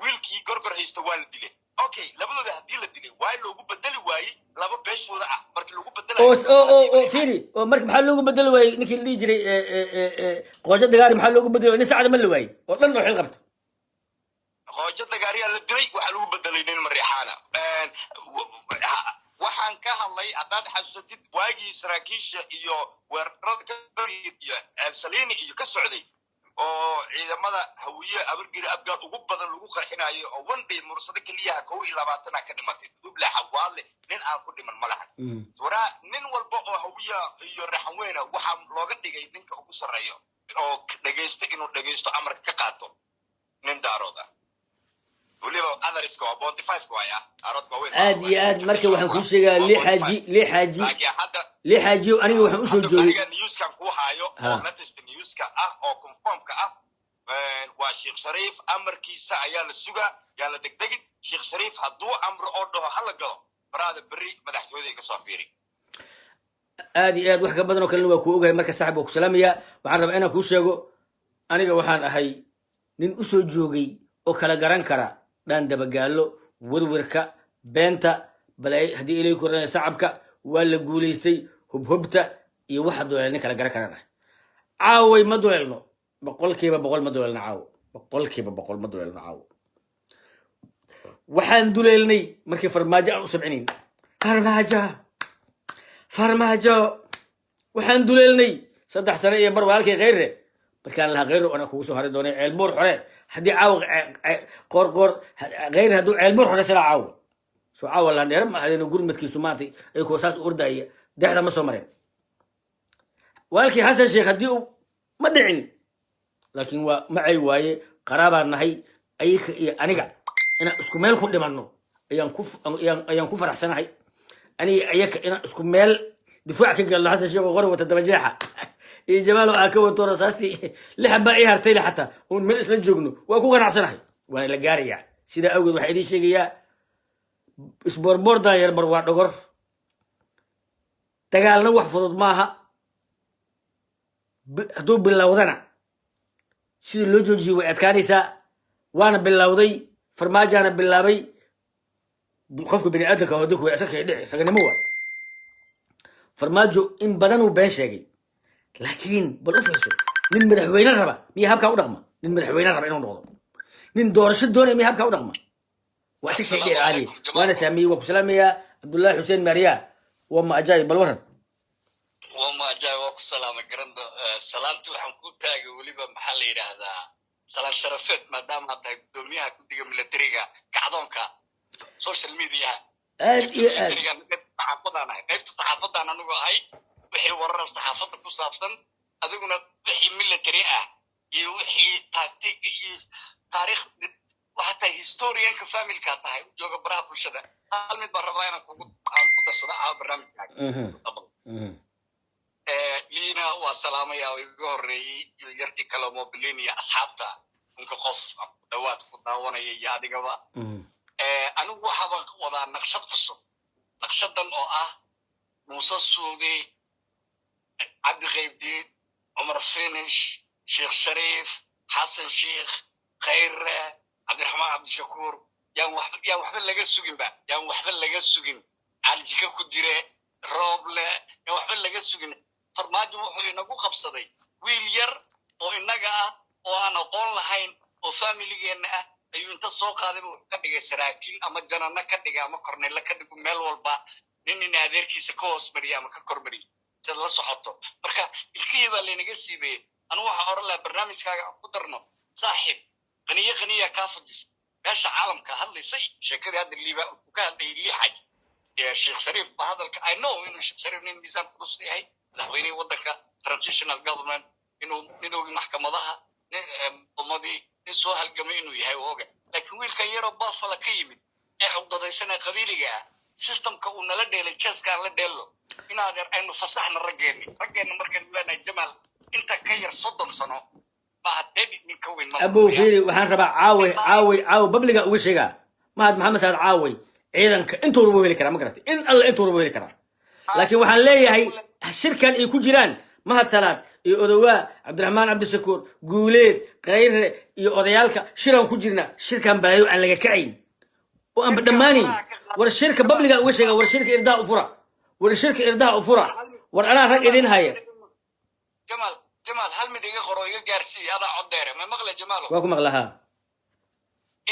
wiilkii gorgor haysta waa la dilay okay labadooda hadii la dilay waa loogu bedeli waayay laba beeshooda ah markii lagu bedelayo oo fiiri oo markii maxaa loogu bedeli waayay ninkii la jiray qoojo dagaari maxaa loogu bedeli waayay saacad ma la waayay oo dhan xil qabto qoojo dagaari la diray waxa lagu bedelay nin mariixaana waxaan ka hadlay hadaad xasuusatid waagii saraakiisha iyo weerarada ka iyo Elsaliini iyo ka socday oo ciidamada hawiye abargiri abgaad ugu badan lagu qarxinayo oo wandhay mursada kaliya 22 ka dhimatay dubla xawaale nin aan ku dhiman malahan wara nin walba oo hawiye iyo raxweena waxa looga dhigay ninka ugu sareeyo oo dhageysta inuu dhageysto amarka ka qaato nin daarooda waliba adariska waa 25 waaya arood waa weyn aad iyo aad marka waxaan ku sheegaa li xaaji aniga waxaan u soo joogay newskan ku haayo oo latest newska ah oo confirm ka ah waa sheekh shariif amarkiisa ayaa la sugaa yaa la degdegin sheekh shariif hadduu amro oo dhaho hala galo baraada beri madaxtooyada iga soo fiiri aad iyo aad wax ka badan oo kalena waa ku ogahay marka saaxiib oo ku salaamaya waxaan rabaa inaan kuu sheego aniga waxaan ahay nin u soo joogay oo kala garan kara dhan dabagaalo warwarka beenta balay haddii ilay kornay sacabka waa la guulaystay hubhubta iyo waxa duleelna kala garan karana caaway ma duleelno boqolkiiba boqol ma duleelno caawo boqolkiiba boqol ma duleelno caawo waxaan duleelnay markii farmaajo aan u sabcinayn farmaajo waxaan duleelnay 3 sano iyo bar walaalkay khayre markaan lahaa khayre ana kugu soo haray doonay ceelbuur xore haddii caawo qoor khayre hadduu ceelbuur xore sala caawo soo caawo la dheer ma hadeen gurmadkiisu maantay ay ku saas u ordaya dexda ma soo mareen walaalkii xasan sheekh haddii uu ma dhicin laakiin waa macay waaye qaraabaan nahay ayka iyo aniga inaan isku meel ku dhimanno ayaan ku faraxsanahay aniga ayaka inaan isku meel difaac ka galno xasan sheekh qori wata dabajeexa iyo jamaal oo ka wato rasaasti lixba ay hartay xataa oo meel isla joogno waa ku qanacsanahay waa la gaaraya sida awgeed waxa idin sheegayaa isboorboorda yar bar waa dhogor dagaalna wax fudud maaha hadduu bilowdana sidii loo joojiyey way adkaanaysaa waana bilowday farmaajaana bilaabay qofka bini aadamka oo dadku asaka dhici raganimo waay farmaajo in badan uu been sheegay laakiin bal u fiirso nin madaxweyne raba miya habka u dhaqma nin madaxweyne raba inuu noqdo nin doorasho doonaya miya habka u dhaqma waa si shay dheer caadi waana saamiyey waa ku salaamayaa cabdullaahi xuseen maariya waa ma ajaayib bal waran وما جاي وقت سلام جرند سلامتي وحن كنت أجي وليبا محل هذا سلام شرفت ما دام هذا دوميها كنت جم للتريجا كعدونك سوشيال ميديا تريجا صحافة كيف صحافة أنا نقول هاي وحي ورا صحافة كوسافن هذا كنا وحي من التريقة يوحي تكتيك تاريخ وحتى هيستوريان كفاميل كاتاي جوجا برا بلشة هل متبرر راينا كنت صدق برنامج لينا وسلام يا ويجوري يرتي كلامه بليني أصحابته إنك قف دوات خداونا يجادي جوا أنا وحبا وضع نقشة قصة نقشة أو موسى السودي عبد الغيب دي عمر فينش شيخ شريف حسن شيخ خير عبد الرحمن عبد الشكور يا وحبا لقى السجن بقى يا وحبا لقى السجن على جيكا كديرة روبلا يا وحبا لقى السجن farmaajo wuxuu inagu qabsaday wiil yar oo inaga oo aan aqoon lahayn oo familigeena ayuu inta soo qaaday ka dhigay saraakiil ama janana ka dhigay ama korneyl ka dhigo meel walba nin adeerkiisa ka hoos mariya ama ka kormariy dad la socoto marka ilkii baa leenaga siibay anu waxa oran la barnaamijkaaga ku darno saaxiib qaniya ka fudis meesha caalamka hadlaysay sheekada hadda liiba ka hadlay liixay يا شيخ شريف بهذا I know إنه الشيخ شريف من ميزان قدسي هاي لحظيني ودك transitional government إنه المحكمة ضها الماضي نسوا هالجميع إنه يهاي ووجه لكن ويل كان يرى بافلا كيمد عقدة سنة قبيلة جاء سيستم كون لديه الجهاز كان لديه له إن هذا إنه فصحنا رجعنا مركز لنا الجمال أنت كير صدم صنع ما هتبي من كون أبو فيري وحن ربع عاوي ببلغ وشجع ما هاد محمد سعد عاوي ciidanka intuu rabo heli karaa ma garatay in alla intuu rabo heli karaa laakiin waxaan leeyahay shirkan ay ku jiraan mahad salaad iyo odawaa cabdiraxmaan cabdishakuur guuleed khayre iyo odayaalka shiran ku jirna shirkan balaayo aan laga kacayn oo aan badhamaanayn war shirka babliga uga sheega war shirka irdaa u fura war anaa rag idin haya jamaal hal mid iga qoro iga gaarsii adaa codeere ma maqla jamaalo waa ku maqlahaa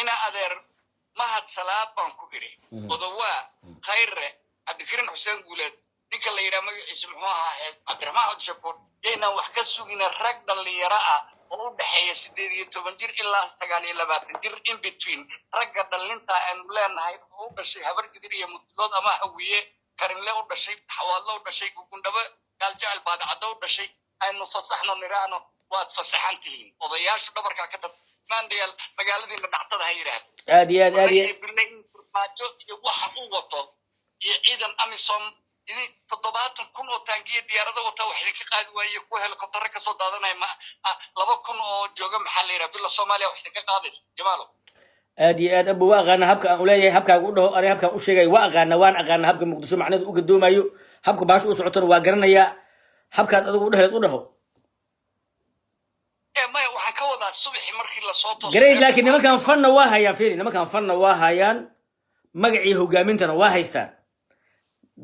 ina adeer mahad salaad baan ku iri odawaa khayre cabdikariin xuseen guuleed ninka la yidhaha magaciisa muxuu ahaa cabdiraxmaan cabdishakuur yaynaan wax ka sugina rag dhalinyaro oo u dhexeeya 18 jir ilaa 29 jir in between ragga dhalinta aanu leenahay oo u dhashay habar gidir iyo mudlood ama hawiye karinle u dhashay xawaadlo u dhashay gugundhaba gaaljacel baadacaddo u dhashay aynu fasaxno niraano waad fasaxantihiin odayaashu dhabarkaa ka dad maandayal magaaladiina dhacdada ha yidhaahdo aad iyo farmaajo iyo waxa uu wato iyo ciidan amisom idin 7,000 oo taangiya diyaarada wata wax ka qaadi waaye ku helikobtar ka soo daadanay ma 2,000 oo jooga maxaa la yiraahdaa villa Soomaaliya wax ka qaadays jamaalo aad iyo aad abu waaqana habka aan u leeyahay habkaaga u dhaho ari habka u sheegay waan aqaana habka muqdisho macnaheedu u gadoomayo habka baash u socotana waa garanaya habkaad adigu u dhaheed ما وحكوا ذا الصبح مركي لا صوت جريد لكن ما كان فن واهيان فيني ما كان فن واهيان magacii hogaamintana waa haystaan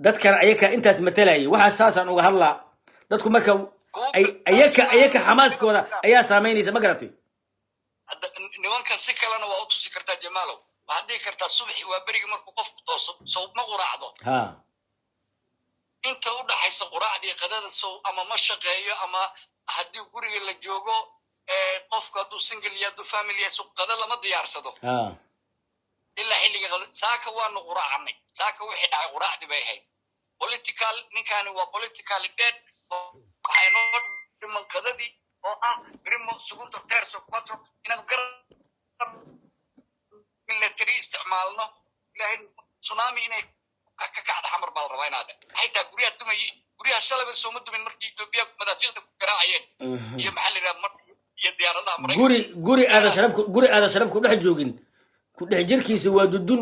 dadkan ayaka intaas matalayay waxaa saasaan uga hadlaa dadku marka ayaka xamaaskooda ayaa saamaynaysa ma garatay nimankan si kalena waa u tusi kartaa jamaalow waxaad dhihi kartaa subaxi waa berigi markuu qofku tooso sow ma quraacdo inta u dhaxaysa quraacdii qadada sow ama ma shaqeeyo ama haddii guriga la joogo qofku hadduu single iyo hadduu family yahay qada lama diyaarsado ilaa xilliga saaka waanu quraacnay saaka wixii dhacay quraacdii bay ahayd political ninkani waa politically dead waxaynoo dhiman qadadii oo ah brimo sugunta terso quatro inaan garab military isticmaalno ilaahay tsunami inay ka kacda xamar baa la rabaa inaad xaytaa guryaha dumay guryaha shalaba soo ma dumin markii Itoobiya madaafiicda ku garaacayeen iyo maxaa la yiraahdaa markii iyo diyaaradaha Mareykanka guri aada sharaf ku dhex joogin ku dhex jirkiisa waa dudun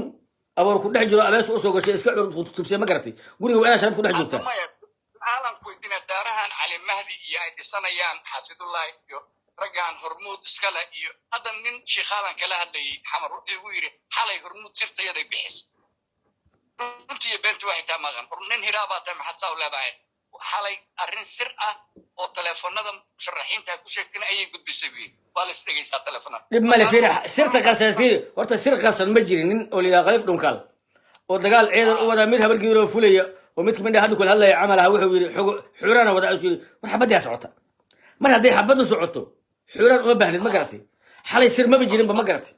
aboor ku dhex jiro abees u soo gashay iska tubsay ma garatay guriga waa inaad sharaf ku dhex joogtaa caalamku idina daarahan cali mahdi iyo ay dhisanayaan xaafidullah iyo raggan hormuud iskale iyo hadda nin sheekhalan kala hadlayay xamar wuxuu ugu yiri xalay hormuud sirtayada bixis runtii beeltu waxay taa maqan nin hiraabaa taa maxad saa u leedahay xalay arrin sir ah oo telefoonada musharaxiinta ku sheegtay ayay gudbisay waa la isdhegaystaa telefoonada dib male fiiri sirta qasan fiiri horta sir qasan ma jirin nin oo liila qalif dhunkal oo dagaal ciidan u wada mid habarkiisa oo fulaya oo mid kamid ah hadda kula hadlay amalaha wuxuu yiri xurana wada ayuu yiri war xabadii socota mar haday xabadu socoto xuran uma baahnid ma garatay xalay sir ma jirin ba ma garatay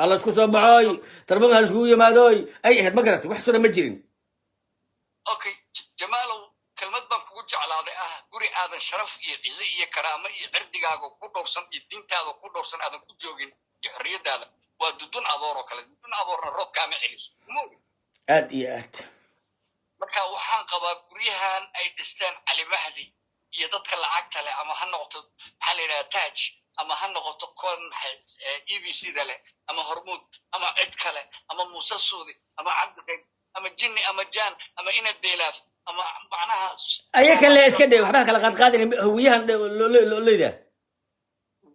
الله اسكو صباحي تربنا اسكو يمادوي اي احد ما قرأت وحصل ما جرين اوكي جمالو كلمه بان كوجو جعلاده غوري aadan sharaf iyo ciise iyo karaamo iyo cirdigaaga ku dhowrsan iyo diintaada ku dhowrsan aadan ku joogin iyo xorriyadaada waa dudun aboor oo kale dudun aboorna roob kaama celiso aad iyo aad marka waxaan qabaa guryahan ay dhistaan cali mahdi iyo dadka lacagta leh ama ha noqoto waxa la yiraahdaa taaj ama ha noqoto koon EBC dale ama hormuud ama cid kale ama Muuse Suudi ama Cabdi ama Jinni ama Jaan ama ina deelaaf ama macnaha ayaka la iska dheey waxba kala qaad qaadin hawiyahan leeyahay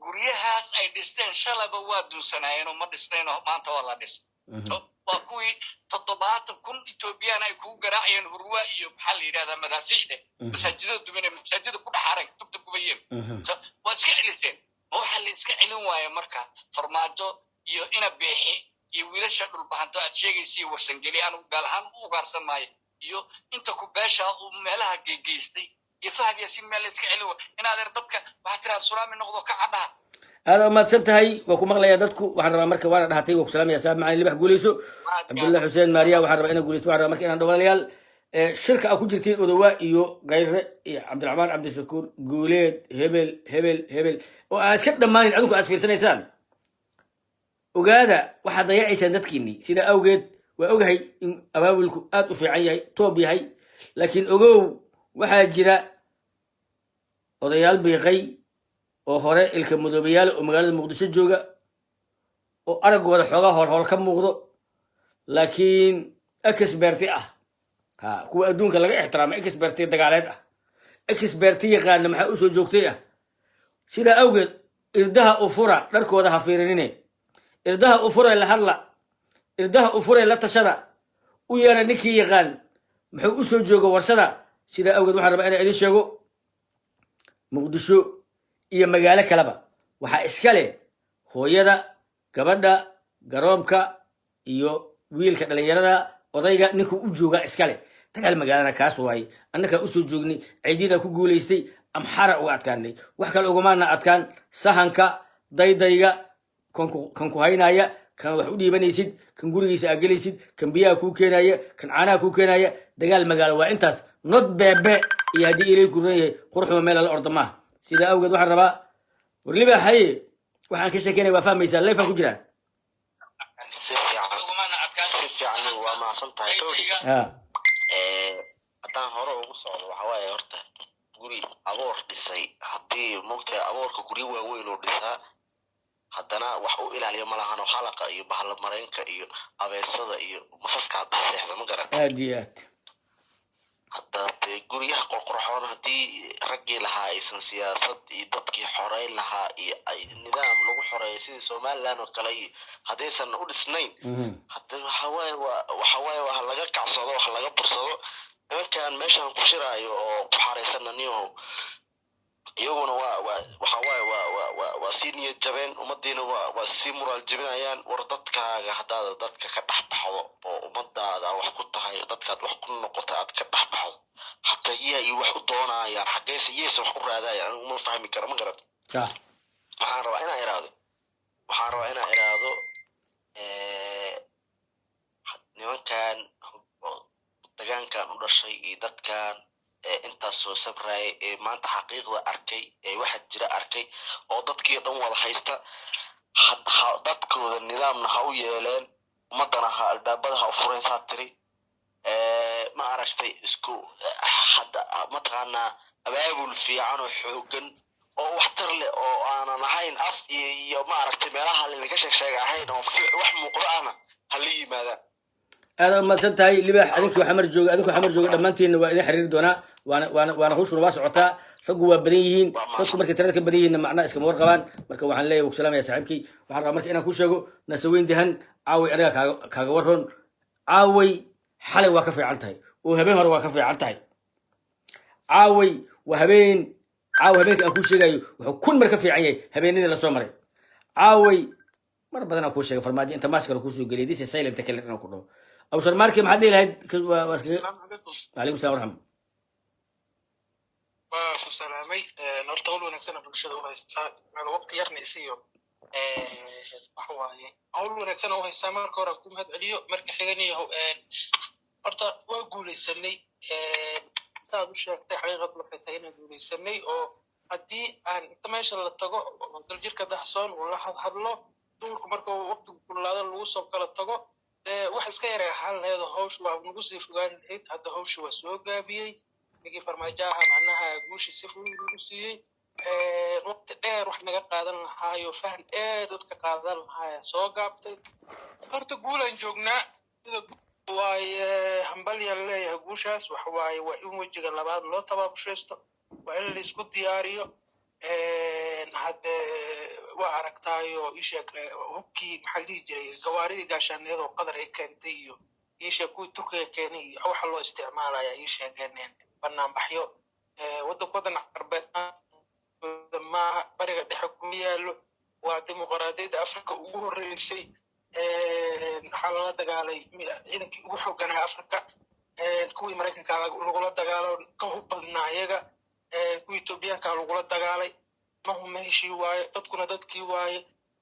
guryahaas ay dhisteen shalaba waa duusanayeen oo ma dhisnayno maanta waa la dhis waa kuwii 7,000 Itoobiyaan ay ku garaacayeen hurwa iyo maxaa la yiraahdaa madaafiicda masaajidada duminay masaajidada ku dhaxaray tubta kubayeen waa iska celiseen waxa la iska celin waaye marka farmaajo iyo ina beexi iyo wiilasha dhulbahanto aad sheegaysay warsangeli anu gaalahan u ugaarsan maayo iyo inta ku beesha uu meelaha geegeystay iyo fahad yaasin meel iska celin inaad dadka waxa tiraa tsunami noqdo ka cadha هذا ما تسنتهي وكو مغليا ددكو waxaan rabaa marka waan dhahatay waa ku salaamaya saab macaan libax guuleyso Abdullah Hussein Maria waxaan rabaa inaan guuleysto waxaan rabaa marka inaan dhawalayaal shirka ku jirtiin odawa iyo Gayre iyo Cabdiraxmaan Cabdi Shakuur guuleed hebel oo aan iska dhamaanin adinku aas fiirsanaysaan ogaada waxa dayaciisaan dadkiini sida awgeed waa ogahay in abaabulku aad u fiican yahay toob yahay laakiin ogow waxa jira odayaal biiqay oo hore ilka mudoobayaal oo magaalada Muqdisho jooga oo aragooda xogaa hool ka muuqdo laakiin experti ah kuwa adduunka laga ixtiraamo experti dagaaleed ah experti yaqaan maxaa u soo joogtay ah sida awgeed irdaha u fura dharkooda ha fiirinine irdaha u fura la hadla irdaha u fura la tashada u yeera ninkii yaqaan maxuu u soo joogo warsada sida awgeed waxaan rabaa inaan idin sheego Muqdisho iyo magaalo kaleba waxa iska leh hooyada gabadha garoobka iyo wiilka dhalinyarada odayga ninku u jooga iska leh dagaal magaalada kaas waay annaka u soo joognay ciidida ku guuleystay amxara uga adkaanay wax kale uga maana adkaan sahanka daydayga kan ku haynaya kan wax u dhiibanaysid kan gurigiisa agelaysid kan biyaha ku keenaya kan caanaha ku keenaya dagaal magaalo waa intaas not bebe iyo hadii ilay ku reeyay quruxda meel la ordama sida awgeed waxaan rabaa warliba hay waxaan ka sheekeynay waa fahmaysaa leefa ku jiraan haddaan hore ugu socdo waxa waaye horta guri aboor dhisay haddii mugta aboorka guri waaweyn oo dhisaa haddana wax u ilaaliya malahan oo xalaqa iyo bahal mareenka iyo abeesada iyo masaska seexda ma garan aad iyo aad hadda guri guryaha qorqorxoon haddii raggii lahaa aysan siyaasad iyo dadkii xoreyn lahaa iyo nidaam lagu xoreeyo sidii somaliland oo kale iyo haddaysan u dhisnayn hadda waxawaaye waa laga kacsado wax laga bursado nimankan meeshaan ku shiraayo oo ku xaareysananiyaho iyaguna waa sii niyad jabeen ummadiina waa sii muraal jebinayaan war dadkaaga haddaada dadka ka dhex baxdo oo ummadaada wax ku tahay dadkaad wax ku noqota aad ka dhex baxdo hataa iyay wax u doonayaan xageesa iyaysa wax u raadayaan uma fahmi kara ma garat waxaan rabaa inaan iraahdo nimankan degaankan u dhashay iyo dadkan intaas soo sabrayay ee maanta xaqiiqda arkay ee waxa jira arkay oo dadkii dhan wada haysta dadkooda nidaamna ha u yeeleen ummadana ha albaabada ha u fureen saa tiri ma aragtay isku hadda mataqaanaa abaabul fiican oo xoogan oo waxtar leh oo aanan ahayn af iyo ma aragtay meelaha laga sheeg ahayn oo wax muuqdo ahna ha la yimaadaan aad ummadsan tahay libaax adinku xamar jooga dhammaantiinna waa idin xiriiri doonaa waana hawshuna waa socotaa raggu waa badan yihiin dadku markay tirada ka badan yihiinna macnaha iskama warqabaan marka waxaan leeyahay wuu salaamaya saaxiibkii waxaan rabaa marka inaan ku sheego nasaweyn dahan caaway aniga kaaga waron caaway xalay waa ka fiican tahay oo habeen hore waa ka fiican tahay caaway waa habeenka aan kuu sheegayo wuxuu kun mar ka fiican yahay habeenadii lasoo maray caaway mar badan aan kuu sheegay farmaajo inta maaskara kuusoo geliyay disi silent kale inaan ku dhaho أبو شرماركي محد لهاد وعليكم السلام ورحمة وعليكم سلامي نرتقل ونكسنا في الشهر وهيستا على وقت يرني سيو وحواني أول ونكسنا وهيستا ماركو راكم هاد عليو مركي حيغاني هو أرتا وقولي سني سادو الشاكتي حقيقة لقيتين قولي سني أو هدي أن إنتماشا للتقو دلجيركا دحسون ولاحظ حضلو دولكو مركو وقت كل هذا الوصف كلا التقو wax iska yaray xaalneedo hawsh waa nagu sii fogaan lahayd hadda hawsh waa soo gaabiyey nigi farmaajaha macnaha guushi si fudud ugu siiyey waqti dheer wax naga qaadan lahaayo faham dadka qaadan lahaaya soo gaabtay horta guulaan joognaa waaye hambalyan leeyahay guushaas wax waaye waa in wejiga labaad loo tabaabushaysto waa in la isku diyaariyo hadde waa aragtaayo isheeg hubkii maxaa dhihi jiray gawaaridii gaashaaneed oo qadar ay keentay iyo isheeg kuwii turkiga keenay iyo waxa loo isticmaalaya isheegeen banaanbaxyo waddan carbeed maaha bariga dhexe kuma yaalo waa dimuqraadiyadda afrika ugu horreysay waxaa lala dagaalay ciidankii ugu xooganaa afrika kuwii maraykanka lagula dagaalo ka hub badnaa iyaga kuwii etoobiyaanka lagula dagaalay mahuma heshii waaye dadkuna dadkii waaye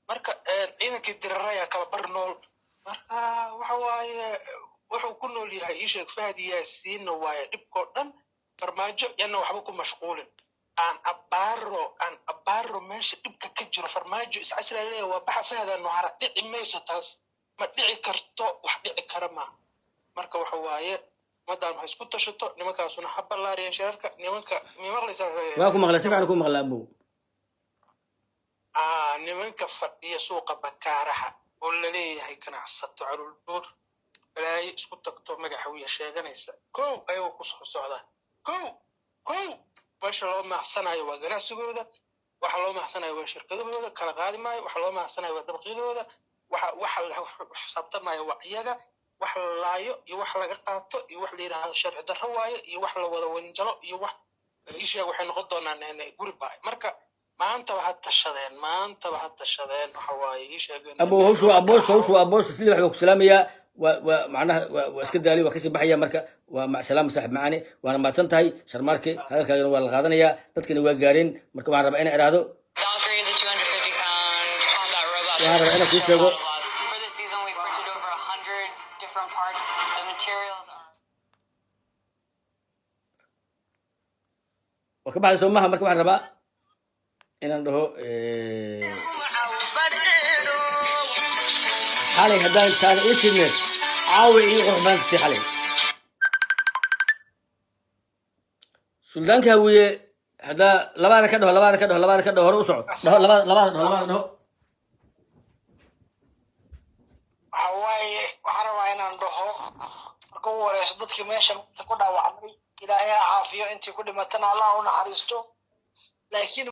marka ciidankii diraraya kala bar nool marka waxa waaye wuxuu ku nool yahay isheeg fahad yaasiinna waaye dhibkoo dhan farmaajo yana waxba ku mashquulin aan abbaaro meesha dhibka ka jiro farmaajo iscasra leeya waa baxa fahadaano hara dhici mayso taas ma dhici karto wax dhici kara ma marka waxa waaye madaan ha isku tashato nimankaasuna ha ballaariyeen shirarka nimanka mimaqlaysaa waa ku maqlay si fiican ku maqlaa abow nimanka fadhiya suuqa bakaaraha oo la leeyahay ganacsato calul buur balaayo isku tagto magaxawiya sheeganaysa kow ayagoo ku soo socda kow meesha loo maaxsanayo waa ganacsigooda waxa loo maaxsanayo waa shirkadahooda kala qaadi maayo waxa loo maaxsanayo waa dabaqyadooda waxa la xisaabtamayo waa iyaga wax la laayo iyo wax laga qaato iyo wax la yidhaahdo sharci darro waayo iyo wax la wada wanjalo iyo wax isheeg waxay noqon doonaan guri baay marka maantaba ha tashadeen waxa waaye isheegeen abo hawshu waa boos sidii waxa ku salaamayaa waa macnaha waa iska daali waa kasii baxaya marka waa mac salaam saaxib macaane waana mahadsan tahay sharmaarke hadalkaagana waa la qaadanayaa dadkana waa gaareen marka waxaan rabaa inaan iraahdo waxaan rabaa inaan kuu sheego waa ka baxday soomaha marka waxaan rabaa inaan dhaho xalay haddaan taana ii sidneed caawi ii qurux badantay xalay suldaanka hawiye haddaa labaada ka dhaho hore u soco labaada dhaho waxa waaye waxaan rabaa inaan dhaho marka ugu horeyso dadkii meesha ku dhaawacmay ilaahay caafiyo intii ku dhimatana allah u naxariisto laakiin